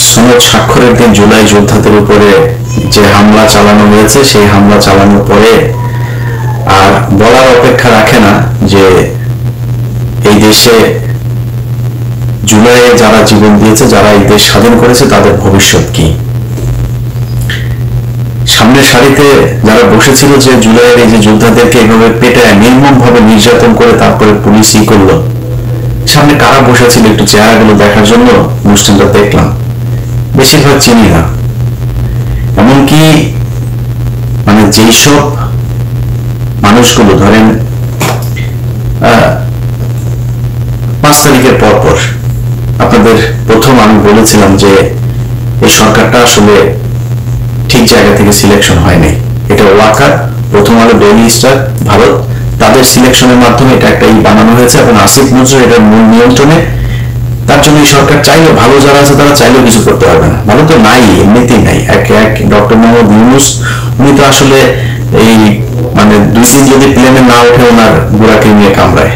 সনদ স্বাক্ষরের দিন জুলাই যোদ্ধাদের উপরে যে হামলা চালানো হয়েছে, সেই হামলা চালানোর পরে আর বলার অপেক্ষা রাখে না যে এই দেশে জুলাইয়ে যারা জীবন দিয়েছে, যারা এই দেশ স্বাধীন করেছে, তাদের ভবিষ্যৎ কি। সামনের সারিতে যারা বসেছিল যে জুলাইয়ের এই যে যোদ্ধাদেরকে এইভাবে পেটায় নির্মম ভাবে নির্যাতন করে তারপরে পুলিশ করলো, সামনে কারা বসেছিল একটু চেহারাগুলো দেখার জন্য অনুষ্ঠানটা দেখলাম। বেশিরভাগ চিনি না, এমনকি মানে যেই সব মানুষগুলো ধরেন 5 তারিখের পর আপনাদের প্রথম আমি বলেছিলাম যে এই সরকারটা আসলে ঠিক জায়গা থেকে সিলেকশন হয়নি। এটা ওয়াকার, প্রথম আলো, ডেইলি স্টার, ভারত, তাদের সিলেকশনের মাধ্যমে এটা একটা বানানো হয়েছে এবং আসিফ নজরুল এটার মূল নিয়ন্ত্রণে। তার জন্য এই সরকার চাইলে, ভালো যারা আছে তারা চাইলেও কিছু করতে পারবে না। ভালো তো নাই, এমনিতেই নাই। এক ডক্টর মোহাম্মদ ইউনূস, উনি তো আসলে এই মানে 2 দিন যদি প্লেনে না ওঠে ওনার বুড়াকে নিয়ে কামড়ায়।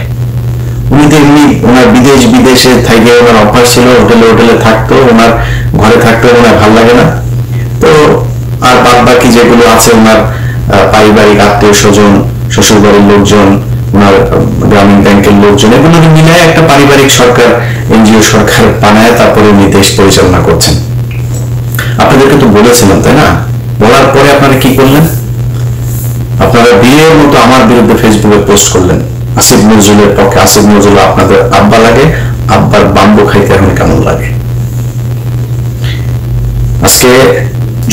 উনি তো এমনি ওনার বিদেশে থেকে ওনার অভ্যাস ছিল, হোটেলে থাকতো, ওনার ঘরে থাকতো, ওনার ভালো লাগে না। তো আর বাদ বাকি যেগুলো আছে ওনার পারিবারিক আত্মীয় স্বজন, শ্বশুর বাড়ির লোকজন, ওনার গ্রামীণ ব্যাংকের লোকজন, এগুলোকে মিলায় একটা পারিবারিক সরকার, এনজিও সরকার বানায় তারপরে উনি দেশ পরিচালনা করছেন। আপনাদেরকে তো বলেছিলাম, তাই না? বলার পরে আপনারা কি করলেন? আপনারা বিয়ের মতো আমার বিরুদ্ধে ফেসবুকে পোস্ট করলেন আসিফ নজরুলের পক্ষে। আসিফ নজরুল আপনাদের আব্বা লাগে, আব্বার বাম্বু খাইতে এখন কেমন লাগে? আজকে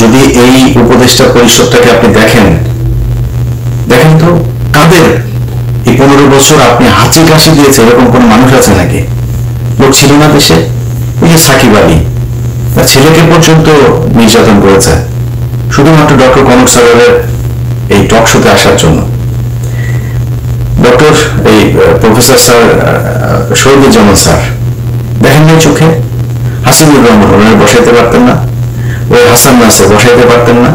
যদি এই উপদেষ্টা পরিষদটাকে আপনি দেখেন তো কাদের এই 15 বছর আপনি হাঁচি কাশি দিয়েছে এরকম কোন মানুষ আছে নাকি? লোক ছিল না দেশে? ওই যে সাকিব আলী, তার ছেলেকে পর্যন্ত নির্যাতন করেছে শুধুমাত্র ডক্টর কনক সাগরের এই টক শোতে আসার জন্য। ডক্টর এই প্রফেসর স্যার শহীদুজ্জামান স্যার দেখেন নাই চোখে? হাসিবুর রহমান ওনারা বসাইতে পারতেন না? ওই হাসান নাসির বসাইতে পারতেন না?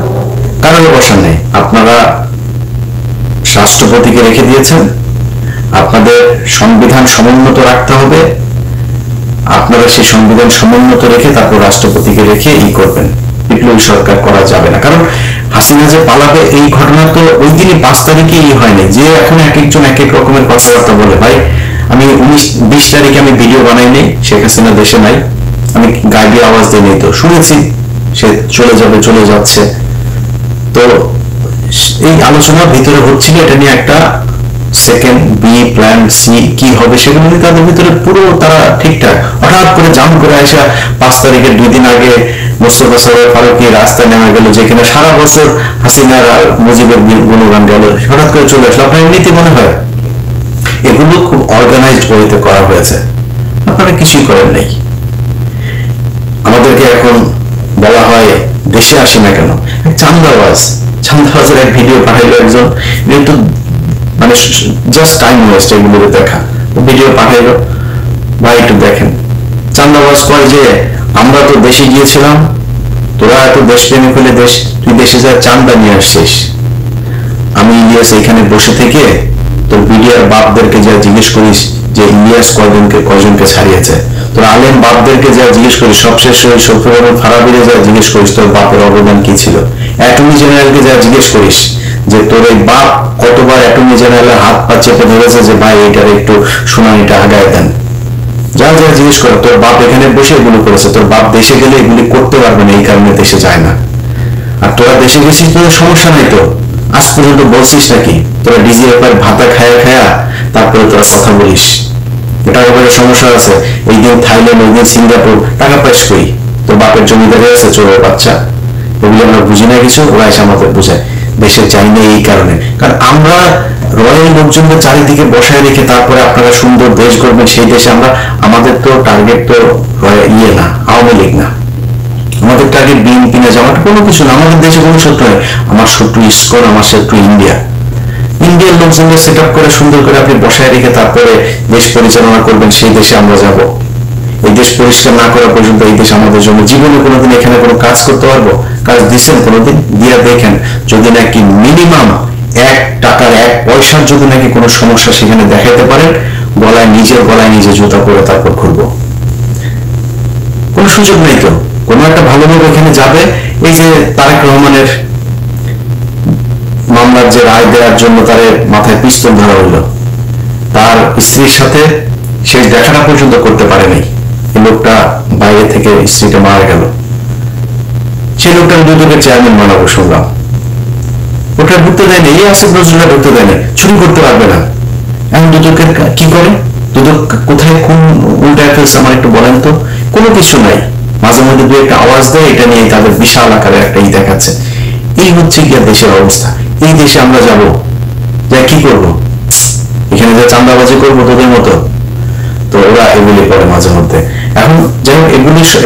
কারণে বসান নেই। আপনারা রাষ্ট্রপতিকে রেখে দিয়েছেন, আপনাদের সংবিধান সমুন্নত রাখতে হবে, আপনারা সেই সংবিধান সমুন্নত রেখে তারপর রাষ্ট্রপতিকে রেখে করবেন। বিপ্লবী সরকার করা যাবে না, কারণ হাসিনা যে পালাবে এই ঘটনা তো ওই দিনই 5 তারিখে হয়নি যে এখন এক একজন এক এক রকমের কথাবার্তা বলে। ভাই আমি 19-20 তারিখে আমি ভিডিও বানাই নেই, শেখ হাসিনা দেশে নাই, আমি গাড়ি আওয়াজ দিই নেই, তো শুনেছি সে চলে যাচ্ছে। তো এই আলোচনার ভিতরে হচ্ছিল এটা নিয়ে একটা সেকেন্ড বি প্ল্যান সি কি হবে সেগুলো নিয়ে তাদের ভিতরে পুরো তারা ঠিকঠাক। হঠাৎ করে জাম করে আসা 5 তারিখের 2 দিন আগে মোস্তফা সরোয়ার ফারুকী রাস্তায় নেমে গেল, যেখানে সারা বছর হাসিনার আর মুজিবের গুণগান গেল, হঠাৎ করে চলে আসলো। আপনার এমনিতে মনে হয় এগুলো খুব অর্গানাইজড ওয়েতে করা হয়েছে, আপনারা কিছুই করেন নাই। আমাদেরকে এখন বলা হয় দেশে আসে না কেন? চান্দাবাজের এক ভিডিও পাঠাইলো একজন, কিন্তু মানে জাস্ট টাইম ওয়েস্ট এগুলো দেখা। ভিডিও পাঠাইলো, ভাই একটু দেখেন। চান্দাবাজ কয় যে আমরা তো দেশে গিয়েছিলাম, তোরা এত দেশপ্রেমিক হলে তুই দেশে যা চান্দা নিয়ে আসছিস। আমি ইলিয়াস এখানে বসে থেকে তোর বিডিআর বাপদেরকে যা জিজ্ঞেস করিস যে ইলিয়াস কয়জনকে ছাড়িয়েছে, তোর আলেম বাপদেরকে যা জিজ্ঞেস করিস, সবশেষ শফিউর রহমান ফারাবিরে যা জিজ্ঞেস করিস তোর বাপের অবদান কি ছিল, অ্যাটর্নি জেনারেলকে যা জিজ্ঞেস করিস যে তোর এই বাপ কতবার অ্যাটর্নি জেনারেলের হাত পা চেপে ধরেছে যে ভাই এটার একটু শুনানিটা আগায় দেন, যা জিজ্ঞেস কর। তোর বাপ এখানে বসে এগুলো করেছে, তোর বাপ দেশে গেলে এগুলি করতে পারবে না, এই কারণে দেশে যায় না। আর তোরা দেশে গেছিস, তোদের সমস্যা নাই তো? আজ পর্যন্ত বলছিস নাকি তোরা ডিজিএফআই ভাতা খায়া তারপরে তোরা কথা বলিস? এটা একেবারে সমস্যা আছে। এই দিন থাইল্যান্ড, ওই দিন সিঙ্গাপুর, টাকা পাইস কই? তোর বাপের জমিদারি আছে, চোরের বাচ্চা। এগুলো আমরা বুঝি না কিছু, ওরা এসে আমাদের বোঝায়। দেশে যাই না এই কারণে, কারণ আমরা রয়্যাল লোকজনদের চারিদিকে বসায় রেখে তারপরে আপনারা সুন্দর দেশ গড়বেন, সেই দেশে আমাদের তো টার্গেট তো না আওয়ামী লীগ না, আমাদের টার্গেট বিএনপি না, জামাত, কোনো কিছু না। আমাদের দেশে কোনো শত্রু নেই, আমার শত্রু ইসকন, আমার শত্রু ইন্ডিয়ার লোকজনদের সেট আপ করে সুন্দর করে আপনি বসায় রেখে তারপরে দেশ পরিচালনা করবেন, সেই দেশে আমরা যাব। এই দেশ পরিষ্কার না করা পর্যন্ত এই দেশ আমাদের জন্য জীবনে কোনোদিন এখানে কোনো কাজ করতে পারবো? কাজ দিচ্ছেন কোনোদিন? দিয়া দেখেন, যদি নাকি মিনিমাম 1 টাকার 1 পয়সার যদি নাকি কোনো সমস্যা সেখানে দেখাতে পারেন, নিজের গলায় নিজে জুতা পরে তারপর ঘুরবো। কোনো সুযোগ নেই তো। কোনো একটা ভালো লোক এখানে যাবে, এই যে তারেক রহমানের মামলার যে রায় দেওয়ার জন্য তার মাথায় পিস্তল ধরা হইল, তার স্ত্রীর সাথে শেষ দেখাটা পর্যন্ত করতে পারে নাই, এই লোকটা বাইরে থেকে স্ত্রীটা মারা গেল, সেই লোকটা দুদকের চেয়ারম্যান বানাবো শুনলাম, ওটা ঢুকতে দেয়নি, এই আসিফ নজরুলটা ঢুকতে দেয়নি, চুরি করতে পারবে না। এখন দুদকের কি করে, দুদক কোথায় কোন উল্টা ফেলছে আমার একটু বলেন তো? কোনো কিছু নাই, মাঝে মধ্যে দু একটা আওয়াজ দেয়, এটা নিয়ে তাদের বিশাল আকারে একটা দেখাচ্ছে। এই হচ্ছে গিয়া দেশের অবস্থা। এই দেশে আমরা যাব, যা কি করবো? এখানে যা চাঁদাবাজি করবো তোদের মতো? তো ওরা এগুলি করে মাঝে মধ্যে। এখন যাই হোক,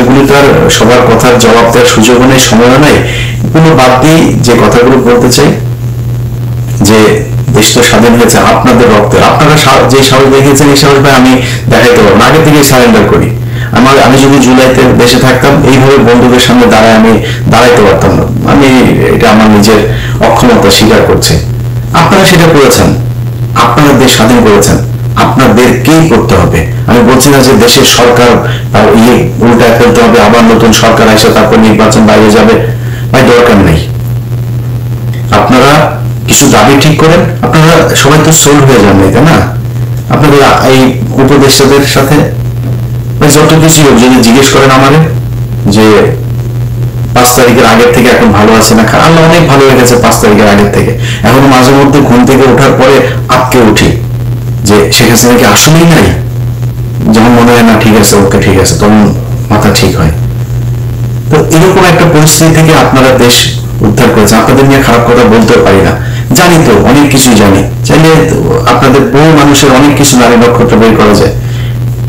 এগুলি তো আর সবার কথার জবাব দেওয়ার সুযোগ নেই, সময় নেই। এগুলো বাদ দিয়ে যে কথাগুলো বলতে চাই, যে দেশ তো স্বাধীন হয়েছে আপনাদের রক্তে, আপনারা যে সাহস দেখিয়েছেন, এই সাহস ভাই আমি দেখাইতে পারবো না, আগে থেকে সারেন্ডার করি। আমি যদি জুলাইতে দেশে থাকতাম, এইভাবে বন্ধুদের সামনে আমি দাঁড়াইতে পারতাম না। আমি এটা আমার নিজের অক্ষমতা স্বীকার করছি। আপনারা সেটা করেছেন, আপনারা দেশ স্বাধীন করেছেন, আপনাদেরকেই করতে হবে। আমি বলছি না যে দেশের সরকার উল্টা ফেলতে হবে, আবার নতুন সরকার আসে তারপর নির্বাচন বাইরে যাবে, ভাই দরকার নেই। আপনারা কিছু দাবি ঠিক করেন, আপনারা সবাই তো সোল্ড হয়ে যান, তাই না? আপনাদের এই উপদেষ্টাদের সাথে যত কিছু হোক, যদি জিজ্ঞেস করেন আমাদের যে 5 তারিখের আগের থেকে এখন ভালো আছে না, আল্লাহ অনেক ভালো হয়ে গেছে 5 তারিখের আগের থেকে। এখন মাঝে মধ্যে ঘুম থেকে ওঠার পরে আটকে উঠি যে শেখ হাসিনা কি আসলেই নাই, যখন মনে হয় না ঠিক আছে, ওকে ঠিক আছে, তখন মাথা ঠিক হয়। তো এরকম একটা পরিস্থিতি থেকে আপনারা দেশ উদ্ধার করেছেন। আপনাদের নিয়ে খারাপ কথা বলতেও পারি না, জানি তো অনেক কিছুই জানি, চাইলে আপনাদের বহু মানুষের অনেক কিছু নারী নক্ষত্র বের করা যায়,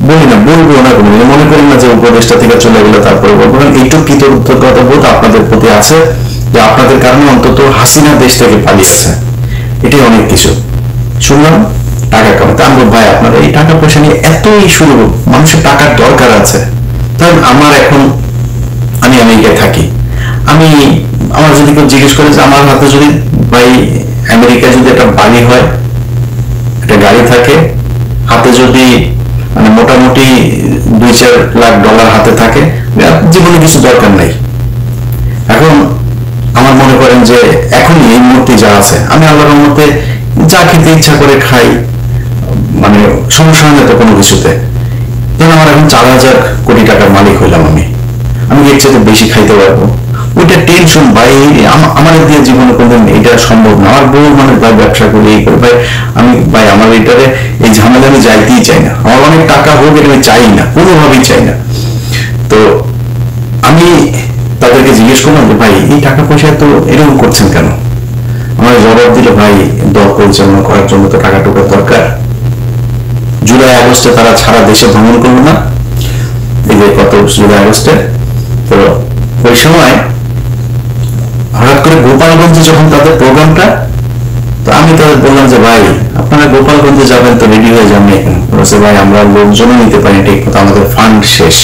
বলি না, বলবো না, কোনো মনে করি না যে উপদেশটা থেকে চলে গেলে তারপরে বলবো। এইটুকু কৃতজ্ঞতা বোধ আপনাদের প্রতি আছে যে আপনাদের কারণে অন্তত হাসিনা দেশ থেকে পালিয়েছে, এটাই অনেক কিছু। শুনলাম টাকা কামাতে, আমি ভাই আপনারা এই টাকা পয়সা নিয়ে এতই শুরু, মানুষের টাকার দরকার আছে। কারণ আমার এখন, আমি আমেরিকায় থাকি, আমার যদি কেউ জিজ্ঞেস করে যে আমার হাতে যদি ভাই আমেরিকায় যদি একটা বাড়ি হয়, একটা গাড়ি থাকে, হাতে যদি মানে মোটামুটি 2-4 লাখ ডলার হাতে থাকে, জীবনে কিছু দরকার নাই। এখন আমার মনে করেন যে এখনই এই মুহূর্তে যা আছে, আমি আল্লাহর রহমতে যা খেতে ইচ্ছা করে খাই, মানে সমস্যা হয় না তো কোনো কিছুতে। যেন আমার এখন 4,000 কোটি টাকার মালিক হইলাম, আমি এর চেয়ে বেশি খাইতে পারবো, ওইটা টেনশন ভাই আমাদের দিয়ে জীবনে কোনদিন এটা সম্ভব না। আমার বউ মানে ভাই ব্যবসা করি, এই করে ভাই আমার এটারে এই ঝামেলা আমি যাইতেই চাই না। আমার অনেক টাকা হোক, এটা আমি চাই না, কোনোভাবেই চাই না। তো আমি তাদেরকে জিজ্ঞেস করলাম যে ভাই এই টাকা পয়সা তো এরকম করছেন কেন? আমার জবাব দিল, ভাই দল পরিচালনা করার জন্য তো টাকা টুকার দরকার। জুলাই আগস্টে তারা সারা দেশে ভ্রমণ করলো না, এই যে কত জুলাই আগস্টে, তো ওই সময় হঠাৎ করে গোপালগঞ্জে যখন তাদের প্রোগ্রামটা, তো আমি তাদের বললাম যে ভাই আপনারা গোপালগঞ্জে যাবেন তো রেডি হয়ে যান এখানে। বলছে ভাই আমরা লোকজনও নিতে পারি ঠিক মতো, আমাদের ফান্ড শেষ।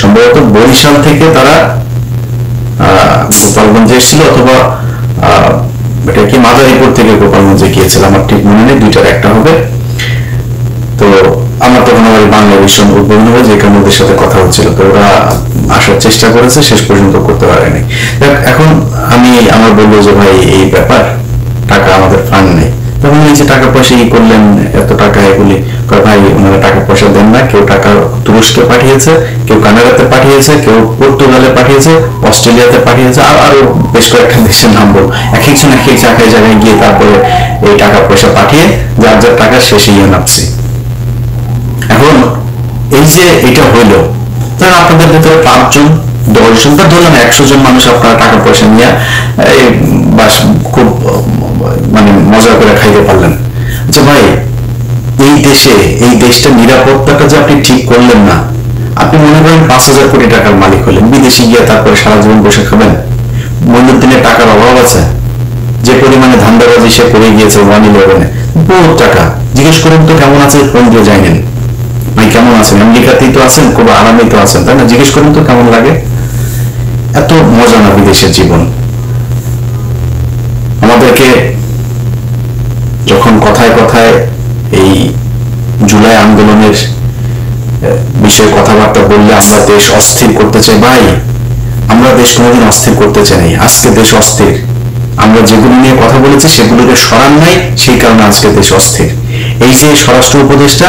সম্ভবত বরিশাল থেকে তারা গোপালগঞ্জে এসেছিল, অথবা এটা কি মাদারীপুর থেকে গোপালগঞ্জে গিয়েছিল, আমার ঠিক মনে নেই, দুইটার একটা হবে। তো আমার তখন আমার বাংলা ভীষণ উদ্বোধন হয়ে যে ওদের সাথে কথা হচ্ছিল, তো ওরা আসার চেষ্টা করেছে, শেষ পর্যন্ত করতে পারেনি। এখন আমার বললো যে ভাই এই ব্যাপার, টাকা আমাদের ফান্ড নেই। তখন এই যে টাকা পয়সা করলেন, এত টাকা এগুলি, ভাই ওনারা টাকা পয়সা দেন না। কেউ টাকা তুরস্কে পাঠিয়েছে, কেউ কানাডাতে পাঠিয়েছে, কেউ পর্তুগালে পাঠিয়েছে, অস্ট্রেলিয়াতে পাঠিয়েছে, আর আরো বেশ কয়েকটা দেশের নাম বল, এক একজন এক এক জায়গায় গিয়ে তারপরে এই টাকা পয়সা পাঠিয়ে যার যার টাকা শেষে নামছে। এখন এই যে এটা হইলো, তাহলে আপনাদের ভেতরে 5 জন 10 জন বা ধরলাম 100 জন মানুষ আপনারা টাকা পয়সা নিয়ে খুব মানে মজা করে খাইতে পারলেন। আচ্ছা ভাই এই দেশটা নিরাপত্তাটা যে আপনি ঠিক করলেন না, আপনি মনে করেন 5,000 কোটি টাকার মালিক হলেন, বিদেশে গিয়ে তারপরে সারা জীবন বসে খাবেন? মইনুদ্দিনের টাকার অভাব আছে? যে পরিমাণে ধান্দাবাজি সে করে গিয়েছে 1/11-এ, বহুত টাকা। জিজ্ঞেস করুন তো কেমন আছে, ফোন দিয়ে যায়নি ভাই কেমন আছেন, আমেরিকাতেই তো আছেন, খুব আরামেই তো আছেন, তাই না? জিজ্ঞেস করুন তো কেমন লাগে। এত মজা না বিদেশের জীবন। আমাদেরকে যখন কথায় কথায় এই জুলাই আন্দোলনের বিষয়ে কথাবার্তা বললে আমরা দেশ অস্থির করতে চাই, ভাই দেশ কোনোদিন অস্থির করতে চাই নাই, আজকে দেশ অস্থির। আমরা যেগুলো নিয়ে কথা বলেছি সেগুলোকে সরান নাই, সেই কারণে আজকে দেশ অস্থির। এই যে স্বরাষ্ট্র উপদেষ্টা,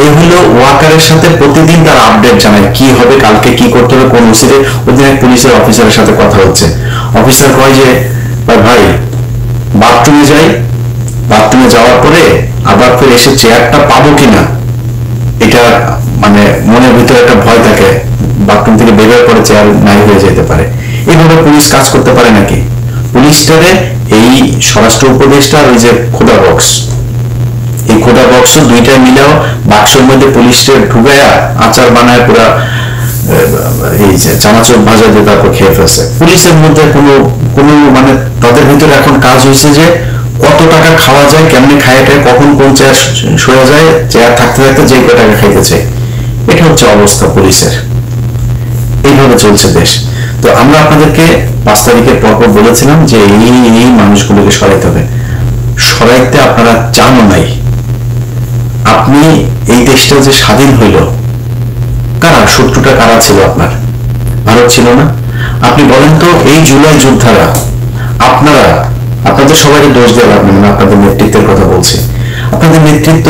এই হলো ওয়াকারের সাথে প্রতিদিন তার আপডেট জানায় কি হবে, কালকে কি করতে হবে, কোন ওসিরে। ওদিন এক পুলিশের অফিসারের সাথে কথা হচ্ছে, অফিসার কয় যে ভাই বাথরুমে যাই, বাথরুমে যাওয়ার পরে আবার ফিরে এসে চেয়ারটা পাবো কিনা, এটা মানে মনের ভিতরে একটা ভয় থাকে, বাথরুম থেকে বেরোর পরে চেয়ার নাই হয়ে যেতে পারে। এইভাবে পুলিশ কাজ করতে পারে নাকি? পুলিশটারে এই স্বরাষ্ট্র উপদেষ্টার ওই যে খোদা বক্স, এই খোদা বক্স দুইটাই মিলাও বাক্সের মধ্যে পুলিশটা ঢুকায়া আচার বানায় পুরা এই যে চানাচুর ভাজা দিয়ে তারপর খেয়ে ফেলছে। পুলিশের মধ্যে কোনো মানে তাদের ভিতরে এখন কাজ হয়েছে যে কত টাকা খাওয়া যায়, কেমনে খায়, কখন কোন চেয়ার শোয়া যায়, চেয়ার থাকতে থাকতে যে কয় টাকা খাইতে চাই। এটা হচ্ছে অবস্থা পুলিশের। এইভাবে চলছে দেশ। তো আমরা আপনাদেরকে 5 তারিখের পর বলেছিলাম যে এই মানুষগুলোকে সরাইতে হবে। সরাইতে আপনারা চানও নাই। আপনি এই দেশটা যে স্বাধীন হইল, কারা শত্রুটা কারা ছিল? আপনার ভারত ছিল না? আপনি বলেন তো, এই জুলাই যোদ্ধারা, আপনাদের সবাইকে দোষ দেওয়া লাগবে না, আপনাদের নেতৃত্বের কথা বলছি। আপনাদের নেতৃত্ব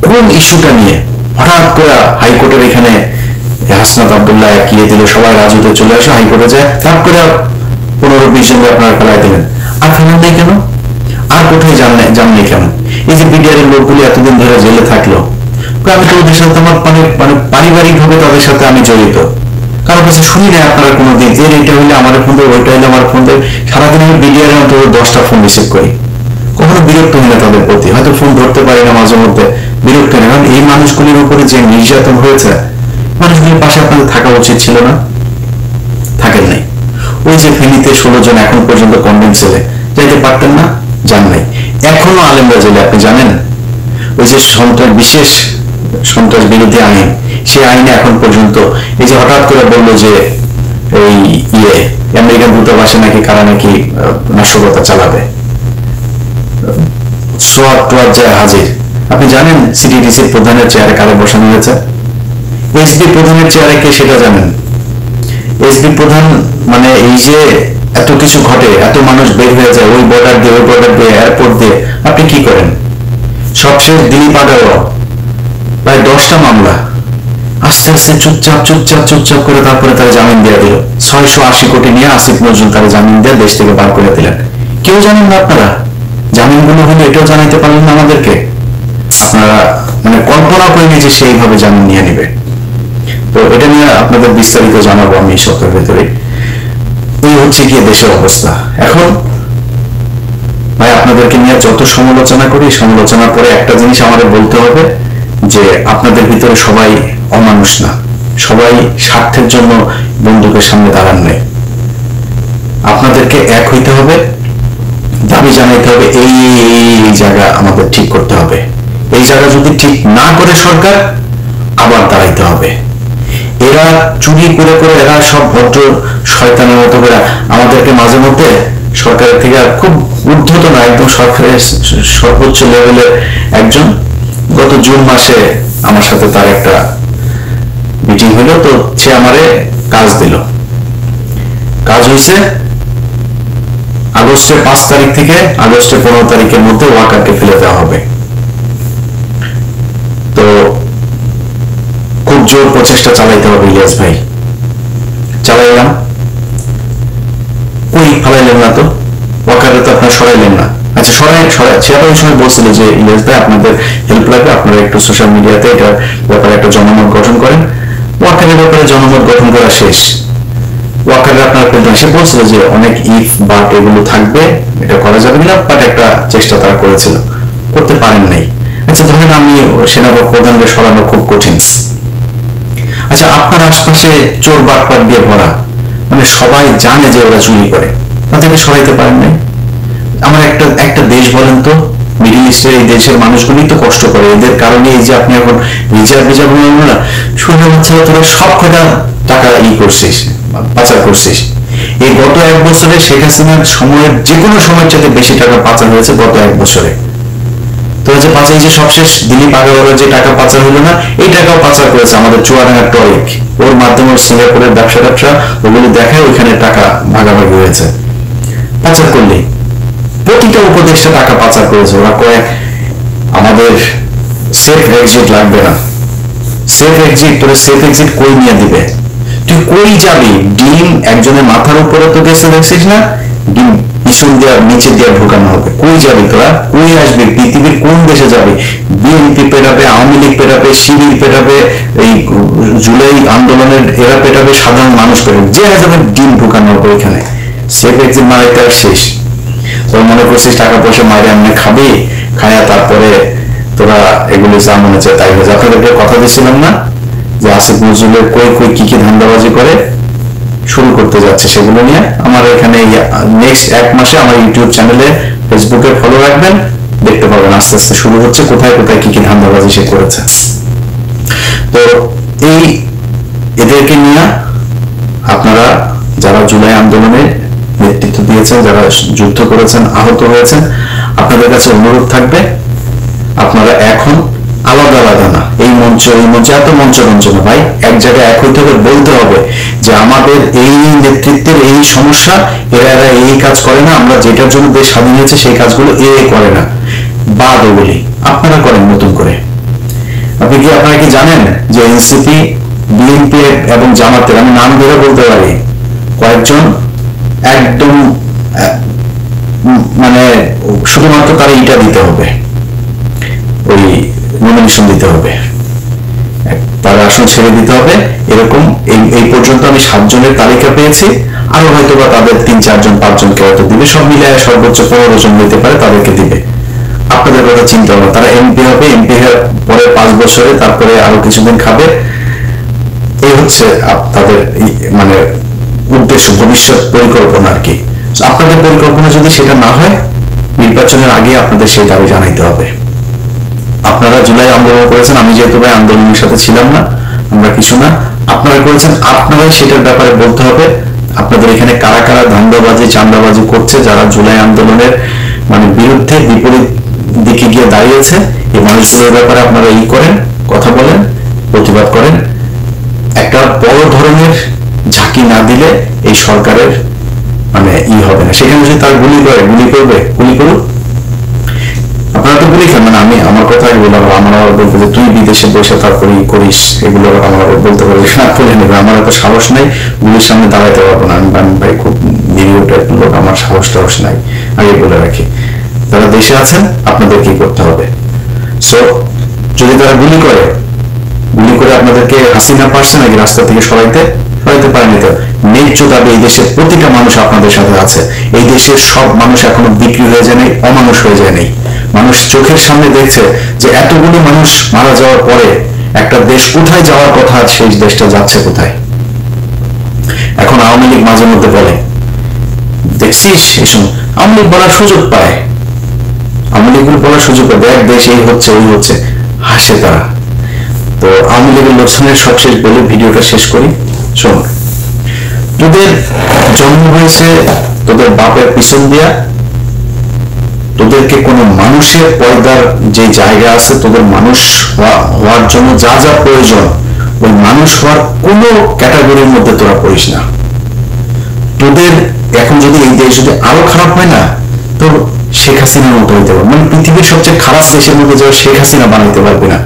কোন ইস্যুটা নিয়ে হঠাৎ করে হাইকোর্টের এখানে হাসনাত আব্দুল্লাহ একিয়ে দিল, সবাই রাজুতে চলে আসে, হাইকোর্টে যায়, তারপরে 15-20 জন আপনারা ফেলাই দিলেন। আর ফেলেন নাই কেন? আর কোথায় যাননি কেন? এই যে বিডিআর এর লোকগুলি এতদিন ধরে জেলে থাকলো, আমি তো ওদের সাথে আমার মানে পারিবারিক ভাবে তাদের সাথে আমি জড়িত, কারোর কাছে শুনি না আপনারা কোনোদিন যে এটা হইলে আমার ফোন দেয়, ওইটা হইলে আমার ফোন দেয়। সারাদিন আমি বিডিআর এর অন্তত 10টা ফোন রিসিভ করি, কখনো বিরক্ত হই না তাদের প্রতি, হয়তো ফোন ধরতে পারি না মাঝে মধ্যে, বিরক্ত হয় না। কারণ এই মানুষগুলির উপরে যে নির্যাতন হয়েছে, মানুষগুলির পাশে আপনাদের থাকা উচিত ছিল না? থাকেন নাই। ওই যে ফেনীতে 16 জন এখন পর্যন্ত কন্ডেম সেলে যাইতে পারতেন না? যান নাই। এখনো আলেমরা জেলে, আপনি জানেন? ওই যে বিশেষ সন্ত্রাস বিরোধী আইন, সেই আইনে এখন পর্যন্ত এই যে হঠাৎ করে বললো যে এই আমেরিকান দূতাবাসে নাকি কারা নাকি নাশকতা চালাবে, সোয়াব টোয়াব যায় হাজির। আপনি জানেন সিটিডিসির প্রধানের চেয়ারে কারা বসানো হয়েছে? এসপি প্রধানের চেয়ারে কে সেটা জানেন? এসপি প্রধান মানে এই যে এত কিছু ঘটে, এত মানুষ বের হয়ে যায় ওই বর্ডার দিয়ে, ওই বর্ডার দিয়ে, এয়ারপোর্ট দিয়ে, আপনি কি করেন? সবশেষ দিলীপ আগারও প্রায় 10টা মামলা, আস্তে আস্তে চুপচাপ করে তারপরে তারা জামিন দিয়ে দিল। 680 কোটি নিয়ে আসিফ নজরুল তারা জামিন দিয়ে দেশ থেকে বার করে দিলেন। কেউ জানেন না আপনারা? জামিনগুলো হলো এটাও জানাইতে পারলেন না আমাদেরকে। আপনারা মানে কল্পনা করেনি যে সেইভাবে জামিন নিয়ে নিবে। তো এটা নিয়ে আপনাদের বিস্তারিত জানাবো আমি সপ্তাহের ভেতরে। এই হচ্ছে গিয়ে দেশের অবস্থা এখন। ভাই আপনাদেরকে নিয়ে যত সমালোচনা করি, সমালোচনার পরে একটা জিনিস আমাদের বলতে হবে যে আপনাদের ভিতরে সবাই অমানুষ না, সবাই স্বার্থের জন্য বন্দুকের সামনে দাঁড়ান নাই। আপনাদেরকে এক হইতে হবে, দাবি জানাইতে হবে এই জায়গা আমাদের ঠিক করতে হবে। এই জায়গা যদি ঠিক না করে সরকার, আবার দাঁড়াইতে হবে। এরা চুরি করে এরা সব ভদ্র শয়তানের মতো করে আমাদেরকে মাঝে মধ্যে সরকারের থেকে খুব ঊর্ধ্বতন না, একদম সরকারের সর্বোচ্চ লেভেলের একজন গত জুন মাসে আমার সাথে তার একটা মিটিং হলো, তো সে আমারে কাজ দিল। কাজ হয়েছে আগস্টের 5 তারিখ থেকে আগস্টের 15 তারিখের মধ্যে ওয়াকারকে ফেলে দেওয়া হবে। তো খুব জোর প্রচেষ্টা চালাইতে হবে ইলিয়াস ভাই। চালাইলাম, কই ফেলাইলেন না তো, ওয়াকারে তো আপনার সরাইলেন না। আচ্ছা সেটা ওই সময় বলছিল যে ইলিয়াস ভাই আপনাদের হেল্প লাগবে, আপনারা একটু সোশ্যাল মিডিয়াতে এটার ব্যাপারে একটা জনমত গঠন করেন। ওয়াকারের ব্যাপারে জনমত গঠন করা শেষ। ওয়াকারে আপনার সে বলছিল যে অনেক ইফ বাট এগুলো থাকবে, এটা করা যাবে না, বাট একটা চেষ্টা তারা করেছিল, করতে পারেন নাই। আচ্ছা ধরেন আমি সেনাপ্রধানকে সরানো খুব কঠিন। আচ্ছা আপনার আশপাশে চোর বাটপাট দিয়ে ভরা, মানে সবাই জানে যে ওরা চুরি করে, তাদেরকে সরাইতে পারেন নাই। আমার একটা দেশ বলেন তো, মিডিল ইস্টের এই দেশের মানুষগুলি তো কষ্ট করে, এদের কারণে এই যে আপনি এখন রিজার্ভ না শুনে হচ্ছে তোরা সব কটা টাকা করছিস, পাচার করছিস। এই গত 1 বছরে শেখ হাসিনার সময়ের যে কোনো সময়ের চাইতে বেশি টাকা পাচার হয়েছে গত 1 বছরে। 2005 যে সবশেষ দিলীপ আগরওয়ালের যে টাকা পাচার হলো না, এই টাকাও পাচার করেছে আমাদের চুয়াডাঙ্গার টরিক, ওর মাধ্যমে সিঙ্গাপুরের ব্যবসা ওগুলো দেখায় ওইখানে টাকা ভাগাভাগি হয়েছে। পাচার করলে প্রতিটা উপদেষ্টা টাকা পাচার করেছে। ওরা কয়েক আমাদের সেফ এক্সিট লাগবে না, সেফ এক্সিট, তোরা সেফ এক্সিট কই নিয়ে দিবে? তুই কই যাবি? ডিম একজনের মাথার উপরে তো গেছে, দেখছিস না? ডিম পিছন দেওয়ার নিচে দিয়ে ঢোকানো হবে। কই যাবি তোরা? কই আসবি? পৃথিবীর কোন দেশে যাবি? বিএনপি পেটাবে, আওয়ামী লীগ পেটাবে, শিবির পেটাবে, এই জুলাই আন্দোলনের এরা পেটাবে, সাধারণ মানুষ পেটাবে, যে যাবে ডিম ঢোকানো হবে ওইখানে। সেফ এক্সিট মারাইতে আর শেষ। তোরা মনে করছিস টাকা পয়সা মারে এমনি খাবি, খায়া তারপরে তোরা এগুলি যা মনে চায় তাই হয়েছে। আপনাদেরকে কথা দিয়েছিলাম না যে আসিফ নজরুলের কই কই কি কি ধান্দাবাজি করে শুরু করতে যাচ্ছে, সেগুলো নিয়ে আমার এখানে নেক্সট 1 মাসে আমার ইউটিউব চ্যানেলে, ফেসবুকে ফলো রাখবেন, দেখতে পাবেন আস্তে আস্তে শুরু হচ্ছে কোথায় কোথায় কি কি ধান্দাবাজি সে করেছে। তো এই এদেরকে নিয়ে আপনারা যারা জুলাই আন্দোলনে নেতৃত্ব দিয়েছেন, যারা যুদ্ধ করেছেন, আহত হয়েছেন, আপনাদের কাছে অনুরোধ থাকবে আপনারা এখন আলাদা আলাদা না, এই মঞ্চ এত মঞ্চ না ভাই, এক জায়গায় এক হইতে হবে, বলতে হবে যে আমাদের এই নেতৃত্বের এই সমস্যা, এরা এই কাজ করে না, আমরা যেটার জন্য দেশ স্বাধীন হয়েছে সেই কাজগুলো করে না, বাদ ওগুলি আপনারা করেন নতুন করে। আপনারা কি জানেন যে এনসিপি, বিএনপি এবং জামাতের, আমি নাম ধরে বলতে পারি, কয়েকজন একদম মানে শুধুমাত্র তারা ইটা দিতে হবে, ওই নমিনেশন দিতে হবে, তার আসন ছেড়ে দিতে হবে, এরকম এই পর্যন্ত আমি 7 জনের তালিকা পেয়েছি, আরো হয়তো বা তাদের 3-4 জন 5 জনকে হয়তো দিবে, সব মিলে সর্বোচ্চ 15 জন দিতে পারে, তাদেরকে দিবে। আপনাদের কথা চিন্তা হবে, তারা এমপি হবে, এমপি হওয়ার পরে 5 বছরে তারপরে আরো কিছুদিন খাবে, এই হচ্ছে তাদের মানে উদ্দেশ্য, ভবিষ্যৎ পরিকল্পনা আর কি। আপনাদের পরিকল্পনা যদি সেটা না হয়, নির্বাচনের আগে আপনাদের সেই দাবি জানাইতে হবে। আপনারা জুলাই আন্দোলন করেছেন, আমি যেহেতু ভাই আন্দোলনের সাথে ছিলাম না, আমরা কিছু না, আপনারা করেছেন, আপনারাই সেটার ব্যাপারে বলতে হবে। আপনাদের এখানে কারা কারা ধান্দাবাজি চান্দাবাজি করছে, যারা জুলাই আন্দোলনের মানে বিরুদ্ধে বিপরীত দিকে গিয়ে দাঁড়িয়েছে, এই মানুষগুলোর ব্যাপারে আপনারা করেন, কথা বলেন, প্রতিবাদ করেন। একটা বড় ধরনের ঝাঁকি না দিলে এই সরকারের মানে হবে না। সেখানে যদি তার গুলি করবে, গুলি করুক, আপনারা তো গুলি খান, মানে আমি আমার কথাই বললাম, আমার বলবো যে তুই বিদেশে বসে তারপরে করিস, এগুলো আমার বলতে পারবি না, বলে নেবে, আমার এত সাহস নাই, গুলির সামনে দাঁড়াইতে পারবো না, আমি ভাই খুব নিরীহ টাইপের লোক, আমার সাহস নাই, আগে বলে রাখি। যারা দেশে আছেন আপনাদের কি করতে হবে, সো যদি তারা গুলি করে আপনাদেরকে, হাসিনা পারছে নাকি রাস্তা থেকে সরাইতে পারেনি, তো ন্যায্য দাবি এই দেশের প্রতিটা মানুষ আপনাদের সাথে আছে। এই দেশের সব মানুষ এখনো বিক্রি হয়ে যায় নাই, অমানুষ হয়ে যায় নাই। মানুষ চোখের সামনে দেখছে যে এতগুলো মানুষ মারা যাওয়ার পরে একটা দেশ কোথায় যাওয়ার কথা, সেই দেশটা যাচ্ছে কোথায়। এখন আওয়ামী লীগ মাঝে মধ্যে বলে, দেখছিস এই সময় আওয়ামী লীগ বলার সুযোগ পায়, আওয়ামী লীগ বলার সুযোগ পায়, দেখ দেশ এই হচ্ছে ওই হচ্ছে, হাসে তারা। তো আওয়ামী লীগের লোকসানের সবশেষ বলে ভিডিওটা শেষ করি। শোন, তোদের জন্ম হয়েছে তোদের বাপের পিছন দিয়া, তোদেরকে কোনো মানুষের পয়দার যে জায়গা আছে, তোদের মানুষ হওয়ার জন্য যা যা প্রয়োজন, ওই মানুষ হওয়ার কোনো ক্যাটাগরির মধ্যে তোরা পড়িস না। তোদের এখন যদি এই দেশ যদি আরো খারাপ হয় না, তো শেখ হাসিনার মতো হইতে পারবে, মানে পৃথিবীর সবচেয়ে খারাপ দেশের মধ্যে যাও শেখ হাসিনা বানাইতে পারবে না,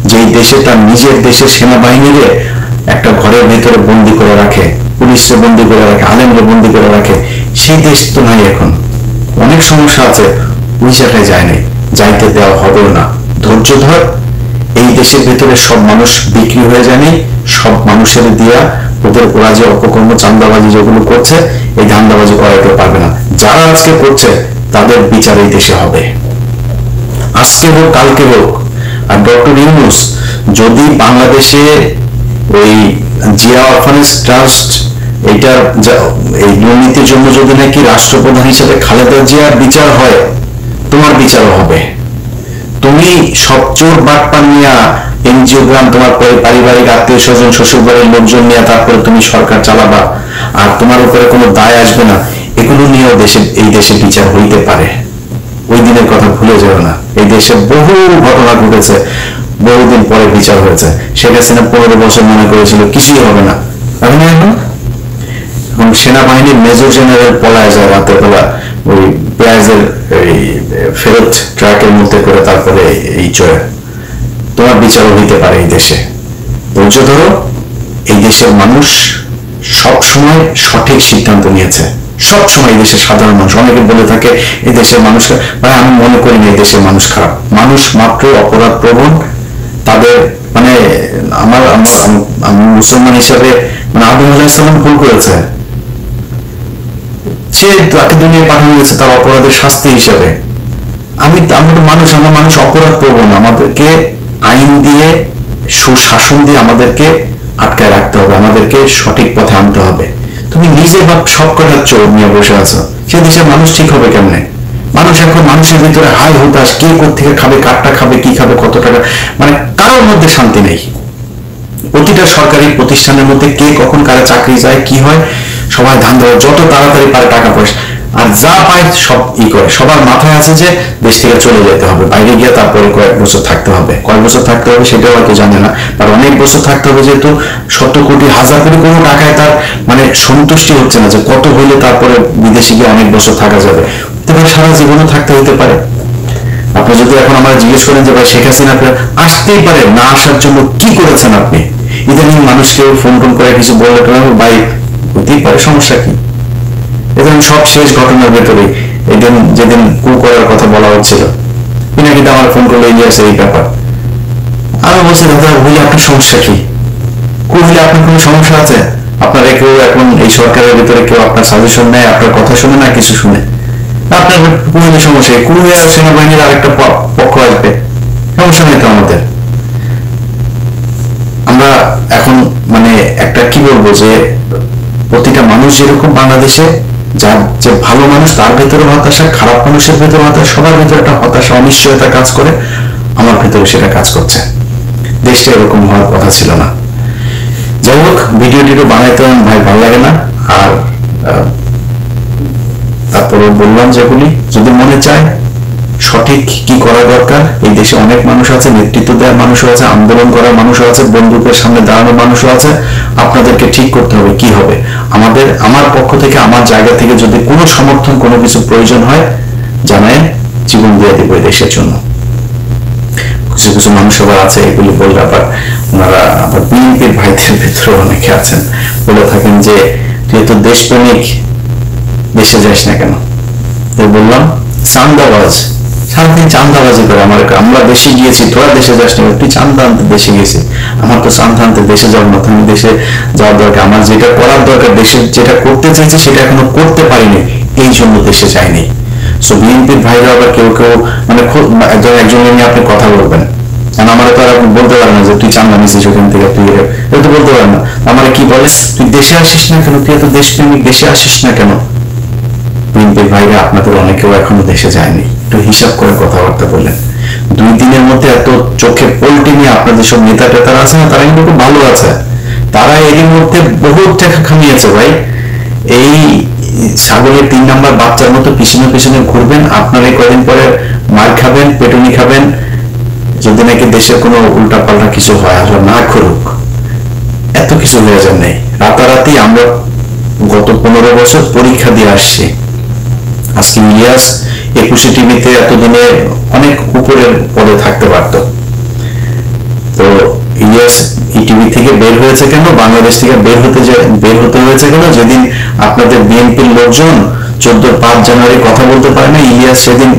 যে দেশে তার নিজের দেশের সেনাবাহিনীরে একটা ঘরের ভিতরে বন্দি করে রাখে, পুলিশে বন্দি করে রাখে, আলেমরে বন্দি করে রাখে, সেই দেশ তো নাই। এখন অনেক সমস্যা আছে, ওই জায়গায় যায় নাই, যাইতে দেওয়া হবেও না। ধৈর্য ধর, এই দেশের ভিতরে সব মানুষ বিক্রি হয়ে যায়নি, সব মানুষের দিয়া ওরা যে অপকর্ম চান্দাবাজি যেগুলো করছে, এই ধান্দাবাজি করাইতে পারবে না। যারা আজকে করছে তাদের বিচার এই দেশে হবে, আজকে হোক কালকে হোক। আর ডক্টর ইউনূস যদি বাংলাদেশে ওই জিয়া অরফানেজ ট্রাস্ট এইটার এই দুর্নীতির জন্য যদি নাকি রাষ্ট্রপ্রধান হিসেবে খালেদা জিয়ার বিচার হয়, তোমার বিচারও হবে। তুমি সব চোর বাটপার নিয়ে এনজিওগ্রাম, তোমার পারিবারিক আত্মীয় স্বজন শ্বশুর বাড়ির লোকজন নিয়ে তারপরে তুমি সরকার চালাবা, আর তোমার উপরে কোনো দায় আসবে না, এগুলো নিয়েও এই দেশে বিচার হইতে পারে। ওই দিনের কথা ভুলে যেও না। এই দেশে বহু ঘটনা ঘটেছে, বহুদিন পরে বিচার হয়েছে। শেখ হাসিনা 15 বছর মনে করেছিল কিছুই হবে না, এখন এবং সেনাবাহিনীর মেজর জেনারেল পলায় যায় রাতের বেলা ওই পেঁয়াজের ফেরত ট্রাকের মধ্যে করে, তারপরে এই চয়ে। তোমার বিচারও হইতে পারে এই দেশে, ধৈর্য ধরো। এই দেশের মানুষ সব সময় সঠিক সিদ্ধান্ত নিয়েছে, সব সময়। এই দেশের সাধারণ মানুষ, অনেকে বলে থাকে এই দেশের মানুষ, মানে আমি মনে করি না এই দেশের মানুষ খারাপ। মানুষ মাত্র অপরাধ প্রবণ। তাদের মানে আমি মুসলমান হিসাবে মানে আদম আলাইহিস সালাম ভুল করেছে, সে তাকে দুনিয়ায় পাঠানো হয়েছে তার অপরাধের শাস্তি হিসাবে। আমরা মানুষ অপরাধ প্রবণ। আমাদেরকে আইন দিয়ে, সুশাসন দিয়ে আমাদেরকে আটকায় রাখতে হবে, আমাদেরকে সঠিক পথে আনতে হবে। তুমি নিজে ভাব সব কটা চোর নিয়ে বসে আছো, সে দেশের মানুষ ঠিক হবে কেমনে? মানুষ এখন মানুষের ভিতরে হাই হতাশ, কে কোথেকে খাবে, কারটা খাবে, কি খাবে, কত টাকা, মানে কারোর মধ্যে শান্তি নেই। প্রতিটা সরকারি প্রতিষ্ঠানের মধ্যে কে কখন কারা চাকরি যায়, কি হয়, সবাই ধান দেওয়া, যত তাড়াতাড়ি পারে টাকা পয়সা, আর যা পায় সব করে। সবার মাথায় আছে যে দেশ থেকে চলে যেতে হবে, বাইরে গিয়ে তারপরে কয়েক বছর থাকতে হবে। কয়েক বছর থাকতে হবে সেটাও হয়তো জানে না, আর অনেক বছর থাকতে হবে, যেহেতু শত কোটি হাজার কোটি কোনো টাকায় তার মানে সন্তুষ্টি হচ্ছে না যে কত হইলে তারপরে বিদেশে গিয়ে অনেক বছর থাকা যাবে। সারা জীবনও থাকতে হতে পারে। আপনি যদি এখন আমরা জিজ্ঞেস করেন যে ভাই শেখ হাসিনা আসতেই পারে, না আসার জন্য কি করেছেন আপনি? ইদানিং মানুষকে ফোন টোন করে কিছু বললে ভাই হতেই পারে, সমস্যা কি? এদিন সব শেষ ঘটনার ভেতরে এদিন যেদিন কু করার কথা বলা হচ্ছিল, পিনাকিটা আমার ফোন করলে এগিয়ে আসে এই ব্যাপার। আমি বলছি দাদা হইলে আপনার সমস্যা কি? কু হইলে আপনার কোনো সমস্যা আছে? আপনারা কেউ এখন এই সরকারের ভিতরে কেউ আপনার সাজেশন নেয়, আপনার কথা শুনে না কিছু শুনে? আপনার কুমিল্লা সমস্যা, কুমিল্লা সেনাবাহিনীর আরেকটা পক্ষ আসবে, সমস্যা নেই তো আমাদের। আমরা এখন মানে একটা কি বলবো যে প্রতিটা মানুষ যেরকম বাংলাদেশে, যার যে ভালো মানুষ তার ভেতরে হতাশা, খারাপ মানুষের ভেতরে হতাশা, সবার ভেতরে একটা হতাশা, অনিশ্চয়তা কাজ করে। আমার ভেতরে সেটা কাজ করছে। দেশটা এরকম হওয়ার কথা ছিল না। যাই হোক, ভিডিওটিও বানাইতে ভাই ভালো লাগে না। আর তারপরে বললাম যেগুলি যদি মনে চায় সঠিক কি করা দরকার, এই দেশে অনেক মানুষ আছে, নেতৃত্ব দেওয়ার মানুষও আছে, আন্দোলন করার মানুষও আছে, বন্দুকের সামনে দাঁড়ানোর মানুষও আছে। আপনাদেরকে ঠিক করতে হবে কি হবে। আমার পক্ষ থেকে, আমার জায়গা থেকে যদি কোনো সমর্থন, কোনো কিছু প্রয়োজন হয় জানায়, জীবন দিয়ে দেবো এই দেশের জন্য। কিছু কিছু মানুষ আবার আছে, এগুলি বললে আবার ওনারা আবার বিএনপির ভাইদের ভেতরে অনেকে আছেন, বলে থাকেন যে তুই তো দেশপ্রেমিক, দেশে যাস না কেন? বললাম চান্দাবাজ, সারাদিন চান্দাবাজি করে। আমরা দেশে গিয়েছি, তোরা দেশে যাস না, তুই চান্দা আনতে দেশে গেছি। আমার তো চান্দা আনতে দেশে যাওয়ার মতো, আমি দেশে যাওয়ার দরকার, আমার যেটা করার দরকার, দেশে যেটা করতে চাইছি সেটা এখনো করতে পারিনি, এই জন্য দেশে যাইনি। সো বিএনপির ভাইরা আবার কেউ কেউ মানে একজনের নিয়ে আপনি কথা বলবেন, কারণ আমার তো আর আপনি বলতে পারেন না যে তুই চান্দা নিছিস ওখান থেকে, তুই এটা তো বলতে পারেন না। আমার কি বলে, তুই দেশে আসিস না কেন, তুই এত দেশপ্রেমিক, দেশে আসিস না কেন? বিএনপির ভাইরা আপনাদের অনেকেও এখনো দেশে যায়নি, একটু হিসাব করে কথাবার্তা বললেন। 2 দিনের মধ্যে এত চোখে পল্টি নিয়ে আপনাদের সব নেতা টেতারা আছে না, তারা কিন্তু খুব ভালো আছে। তারা এরই মধ্যে বহু টাকা খামিয়েছে ভাই। এই ছাগলের 3 নাম্বার বাচ্চার মতো পিছনে পিছনে ঘুরবেন, আপনার এই কদিন পরে মার খাবেন, পেটুনি খাবেন, যদি নাকি দেশের কোনো উল্টা পাল্টা কিছু হয়, আল্লাহ না করুক। এত কিছু হয়ে যান নেই, রাতারাতি আমরা গত 15 বছর পরীক্ষা দিয়ে আসছি। আজকে ইলিয়াস 21 টিভিতে এতদিনে অনেক উপরের পদে থাকতে পারত, তো ইলিয়াস টিভি থেকে বের হয়েছে কেন, বাংলাদেশ থেকে বের হতে হয়েছে কেন? যেদিন আপনাদের বিএনপির লোকজন 5 জানুয়ারি কথা বলতে পারে না, ইলিয়াস সেদিন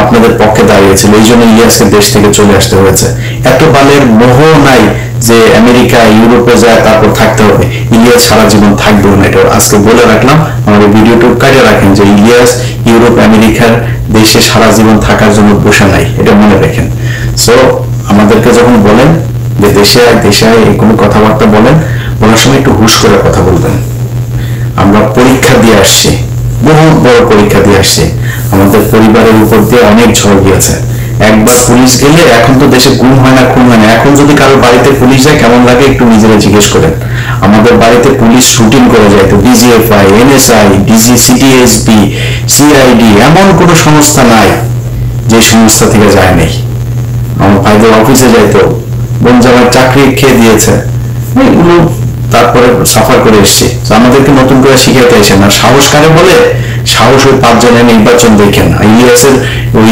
আপনাদের পক্ষে দাঁড়িয়েছিল, এই জন্য ইলিয়াসকে দেশ থেকে চলে আসতে হয়েছে। এত বালের মোহ নাই যে আমেরিকা ইউরোপে যায় তারপর থাকতে হবে। ইলিয়াস সারা জীবন থাকবেও না, এটা আজকে বলে রাখলাম। আমার ভিডিওটা কাটে রাখেন যে ইলিয়াস ইউরোপ আমেরিকার দেশে সারা জীবন থাকার জন্য বসে নাই, এটা মনে রাখেন। সো আমাদেরকে যখন বলেন যে দেশে এই কোনো কথাবার্তা বলার সময় একটু হুশ করে কথা বলবেন। আমরা পরীক্ষা দিয়ে আসছি, বহু বড় পরীক্ষা দিয়ে আসছি। আমাদের পরিবারের উপর দিয়ে অনেক ঝড় গিয়েছে। একবার পুলিশ গেলে, এখন তো দেশে গুম হয় না, খুন হয় না। এখন যদি কারোর বাড়িতে পুলিশ যায় কেমন লাগে একটু নিজেরা জিজ্ঞেস করেন। আমাদের বাড়িতে পুলিশ শুটিং করে যায়, তো ডিজিএফআই, এনএসআই, সিটিএসবি, সিআইডি, এমন কোনো সংস্থা নাই যে সংস্থা থেকে যায় নাই। আমার ভাইদের অফিসে যাইতো, বোন জামাই চাকরি খেয়ে দিয়েছে, এগুলো তারপরে সাফার করে এসছে। আমাদেরকে নতুন করে শিখাইতে আসে না। সাহস কারে বলে? সাহস ওই 5 জনের নির্বাচন দেখেন, ইউএস এর ওই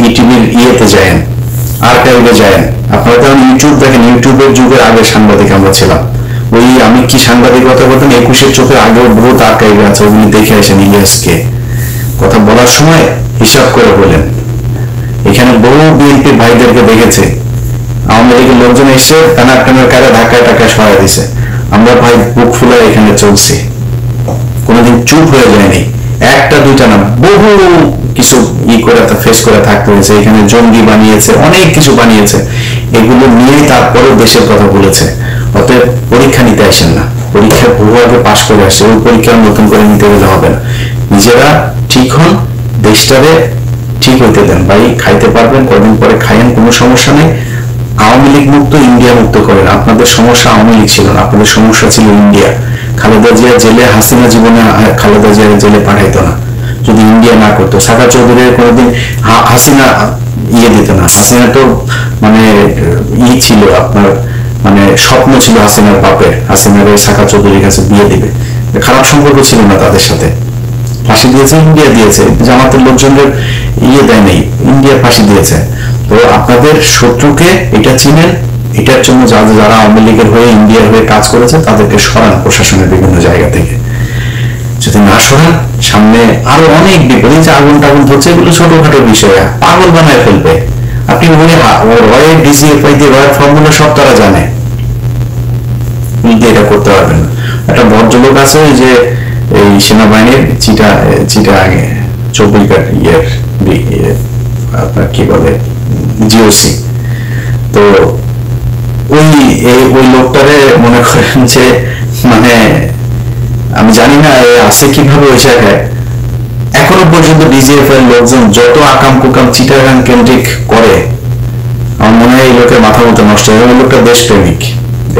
ইটিভির ইয়েতে যায়েন, আর্কাইভে যায়েন। আপনারা তো ইউটিউব দেখেন, ইউটিউবের যুগের আগে সাংবাদিক আমরা ছিলাম। ওই আমি কি সাংবাদিকতা করতাম, 21-এর চোখের আগেও বহুত আর্কাইভে আছে, ওগুলি দেখে আসেন। ইলিয়াসকে কথা বলার সময় হিসাব করে বলেন। এখানে বহু বিএনপি ভাইদেরকে দেখেছে, আওয়ামী লীগের লোকজন এসে টানার কারে ধাক্কায় টাকায় সহায় দিছে, আমরা ভাই বুক ফুলে এখানে চলছি, কোনোদিন চুপ হয়ে যায়নি। একটা দুইটা না, বহু কিছু করে ফেস করে থাকতে হয়েছে। এখানে জঙ্গি বানিয়েছে, অনেক কিছু বানিয়েছে, এগুলো নিয়ে তারপরেও দেশের কথা বলেছে। অতএব পরীক্ষা নিতে আসেন না, পরীক্ষা বহু আগে পাশ করে আসছে, ওই পরীক্ষা নতুন করে নিতে গেলে হবে না। নিজেরা ঠিক হন, দেশটারে ঠিক হইতে দেন। ভাই খাইতে পারবেন, কদিন পরে খাইয়েন, কোনো সমস্যা নেই। আওয়ামী লীগ মুক্ত ইন্ডিয়া মুক্ত করেন। আপনাদের সমস্যা আওয়ামী লীগ ছিল না, আপনাদের সমস্যা ছিল ইন্ডিয়া। খালেদা জিয়া জেলে, হাসিনা জীবনে খালেদা জিয়া জেলে পাঠাইতো না যদি ইন্ডিয়া না করতো। সাকা চৌধুরীর কোনোদিন হাসিনা দিত না। হাসিনা তো মানে ছিল আপনার, মানে স্বপ্ন ছিল হাসিনার বাপের, হাসিনার ওই সাকা চৌধুরীর কাছে বিয়ে দিবে। খারাপ সম্পর্ক ছিল না তাদের সাথে। ফাঁসি দিয়েছে ইন্ডিয়া, দিয়েছে জামাতের লোকজনের দেয় নেই, ইন্ডিয়া ফাঁসি দিয়েছে। তো আপনাদের শত্রুকে এটা চিনেন, এটার জন্য যারা আওয়ামী লীগের হয়ে ইন্ডিয়ার হয়ে কাজ করেছে তাদেরকে সরান প্রশাসনের বিভিন্ন জায়গা থেকে। যদি না সরান, সামনে আরো অনেক বিপদ। যে আগুন টাগুন ধরছে, এগুলো ছোটখাটো বিষয়, পাগল বানায় ফেলবে। আপনি রয়ের ডিজিএফআই দিয়ে রয়ের ফর্মুলা সব তারা জানে, এটা করতে পারবেন না। একটা ভদ্রলোক আছে ওই যে এই সেনাবাহিনীর চিটা আগে 24 ঘন্টা আপনার কি বলে জিওসি, তো ওই লোকটারে মনে করেন যে মানে আমি জানি না আছে কিভাবে ওই জায়গায়। এখনো পর্যন্ত ডিজিএফআই এর লোকজন যত আকাম কুকাম চিটাগাং কেন্দ্রিক করে, আমার মনে হয় এই লোকের মাথা মতো নষ্ট হয়। ওই লোকটা দেশপ্রেমিক।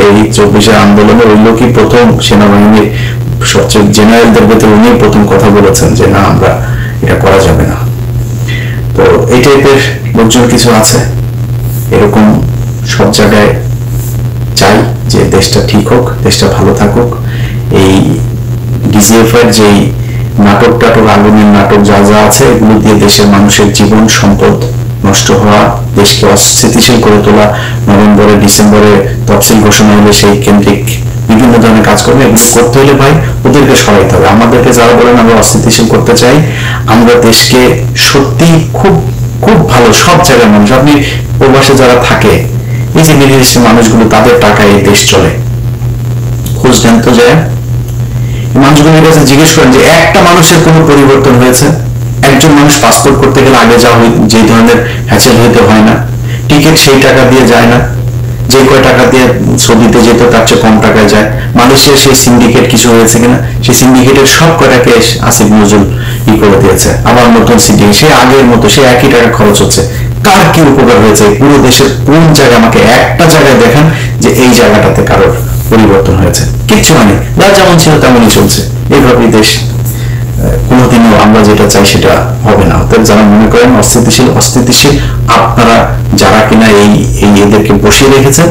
এই 24-এর আন্দোলনে ওই লোকই প্রথম সেনাবাহিনীর সবচেয়ে জেনারেলদের ভেতরে উনি প্রথম কথা বলেছেন যে না, আমরা এটা করা যাবে না। তো এই টাইপের লোকজন কিছু আছে, এরকম সব জায়গায় চাই যে দেশটা ঠিক হোক, দেশটা ভালো থাকুক। এই ডিজিএফআই যে নাটক টাটক, আগুনের নাটক যা যা আছে, এগুলো দিয়ে দেশের মানুষের জীবন সম্পদ নষ্ট হওয়া, দেশকে অস্থিতিশীল করে তোলা, নভেম্বরে ডিসেম্বরে তফসিল ঘোষণা হলে সেই কেন্দ্রিক বিভিন্ন ধরনের কাজ করবে। এগুলো করতে হলে ভাই ওদেরকে সরাইতে হবে। আমাদেরকে যারা বলেন আমরা অস্থিতিশীল করতে চাই, আমরা দেশকে সত্যি খুব খুব ভালো সব জায়গার মানুষ, আপনি প্রবাসে যারা থাকে, এই যে মিডিল ইস্টের মানুষগুলো, তাদের টাকায় এই দেশ চলে, খোঁজ নেন তো যায়। মানুষগুলোর কাছে জিজ্ঞেস করেন যে একটা মানুষের কোনো পরিবর্তন হয়েছে? একজন মানুষ পাসপোর্ট করতে গেলে আগে যা যে ধরনের হ্যাচেল হইতে হয় না, টিকিট সেই টাকা দিয়ে যায় না, যে কয় টাকা দিয়ে সৌদিতে যেত তার চেয়ে কম টাকায় যায়। মালয়েশিয়ার সেই সিন্ডিকেট কিছু হয়েছে কিনা, সেই সিন্ডিকেটের সব কয়টাকে আসিফ নজরুল করে দিয়েছে, আবার নতুন সিন্ডিকেট, সে আগের মতো সে একই টাকা খরচ হচ্ছে। কার কি উপকার হয়েছে? পুরো দেশের কোন জায়গায় আমাকে একটা জায়গায় দেখান যে এই জায়গাটাতে কারোর পরিবর্তন হয়েছে? কিচ্ছু হয়নি, যা যেমন ছিল তেমনই চলছে। এইভাবেই দেশ কোনোদিনও আমরা যেটা চাই সেটা হবে না। অর্থাৎ যারা মনে করেন অস্থিতিশীল আপনারা যারা কিনা এদেরকে বসিয়ে রেখেছেন,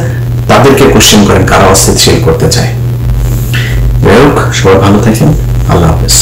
তাদেরকে কোশ্চেন করেন কারা অস্থিতিশীল করতে চায়। যাই হোক, সবাই ভালো থাকেন, আল্লাহ হাফেজ।